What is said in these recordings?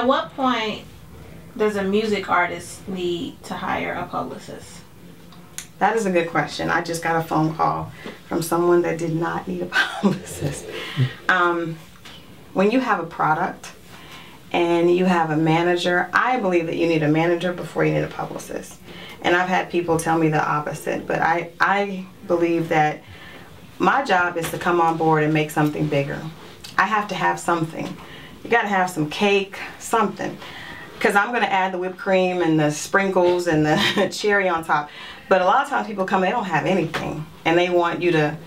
At what point does a music artist need to hire a publicist? That is a good question. I just got a phone call from someone that did not need a publicist. When you have a product and you have a manager, I believe that you need a manager before you need a publicist. And I've had people tell me the opposite, but I believe that my job is to come on board and make something bigger. I have to have something. You got to have some cake, something. Because I'm going to add the whipped cream and the sprinkles and the cherry on top. But a lot of times people come, they don't have anything. And they want you to,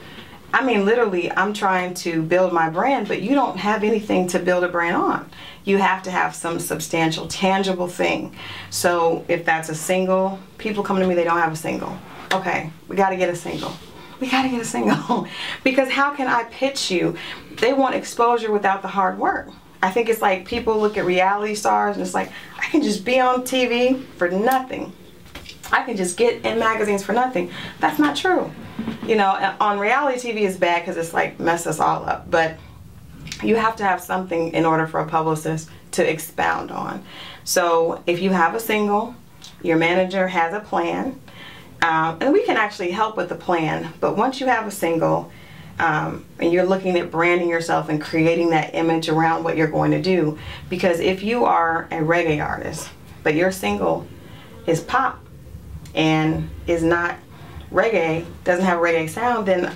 I mean, literally, I'm trying to build my brand, but you don't have anything to build a brand on. You have to have some substantial, tangible thing. So if that's a single, people come to me, they don't have a single. Okay, we got to get a single. We got to get a single. Because how can I pitch you? They want exposure without the hard work. I think it's like people look at reality stars and it's like, I can just be on TV for nothing. I can just get in magazines for nothing. That's not true. You know, on reality TV is bad because it's like mess us all up. But you have to have something in order for a publicist to expound on. So if you have a single, your manager has a plan, and we can actually help with the plan. But once you have a single, and you're looking at branding yourself and creating that image around what you're going to do, because if you are a reggae artist, but your single is pop and is not reggae, doesn't have a reggae sound, then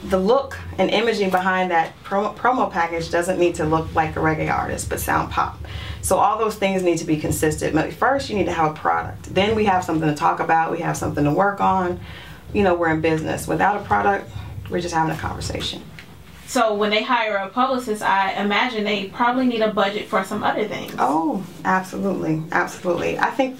the look and imaging behind that promo package doesn't need to look like a reggae artist but sound pop. So all those things need to be consistent. But first you need to have a product. Then we have something to talk about, we have something to work on. You know, we're in business. Without a product, we're just having a conversation. So when they hire a publicist, I imagine they probably need a budget for some other things. Oh, absolutely, absolutely. I think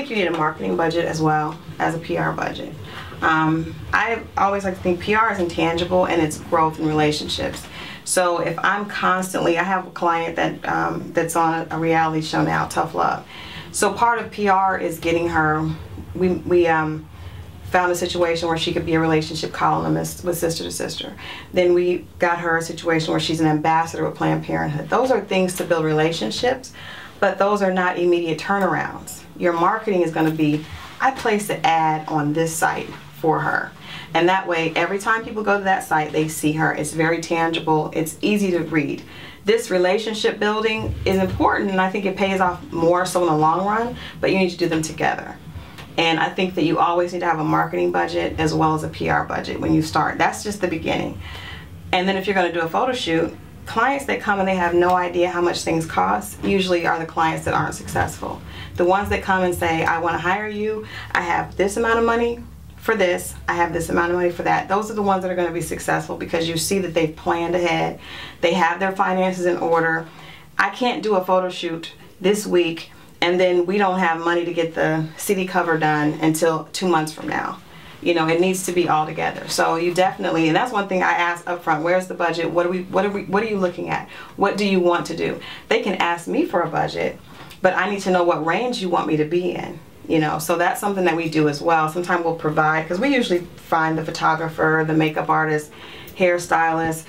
you need a marketing budget as well as a PR budget. I always like to think PR is intangible and it's growth in relationships. So if I'm constantly, I have a client that that's on a reality show now, Tough Love. So part of PR is getting her. We found a situation where she could be a relationship columnist with Sister to Sister. Then we got her a situation where she's an ambassador with Planned Parenthood. Those are things to build relationships, but those are not immediate turnarounds. Your marketing is going to be, I placed an ad on this site for her. And that way, every time people go to that site, they see her. It's very tangible. It's easy to read. This relationship building is important, and I think it pays off more so in the long run, but you need to do them together. And I think that you always need to have a marketing budget as well as a PR budget when you start. That's just the beginning. And then if you're going to do a photo shoot, clients that come and they have no idea how much things cost usually are the clients that aren't successful. The ones that come and say, I want to hire you, I have this amount of money for this, I have this amount of money for that. Those are the ones that are going to be successful because you see that they've planned ahead. They have their finances in order. I can't do a photo shoot this week and then we don't have money to get the CD cover done until 2 months from now. You know, it needs to be all together. So you definitely, and that's one thing I ask up front, where's the budget? What are you looking at? What do you want to do? They can ask me for a budget, but I need to know what range you want me to be in. You know, so that's something that we do as well. Sometimes we'll provide, because we usually find the photographer, the makeup artist, hairstylist,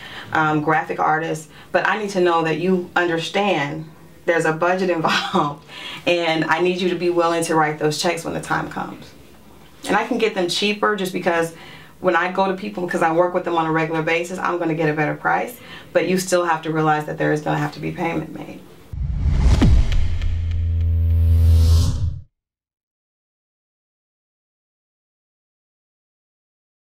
graphic artist, but I need to know that you understand there's a budget involved and I need you to be willing to write those checks when the time comes. And I can get them cheaper just because when I go to people, because I work with them on a regular basis, I'm going to get a better price, but you still have to realize that there is going to have to be payment made.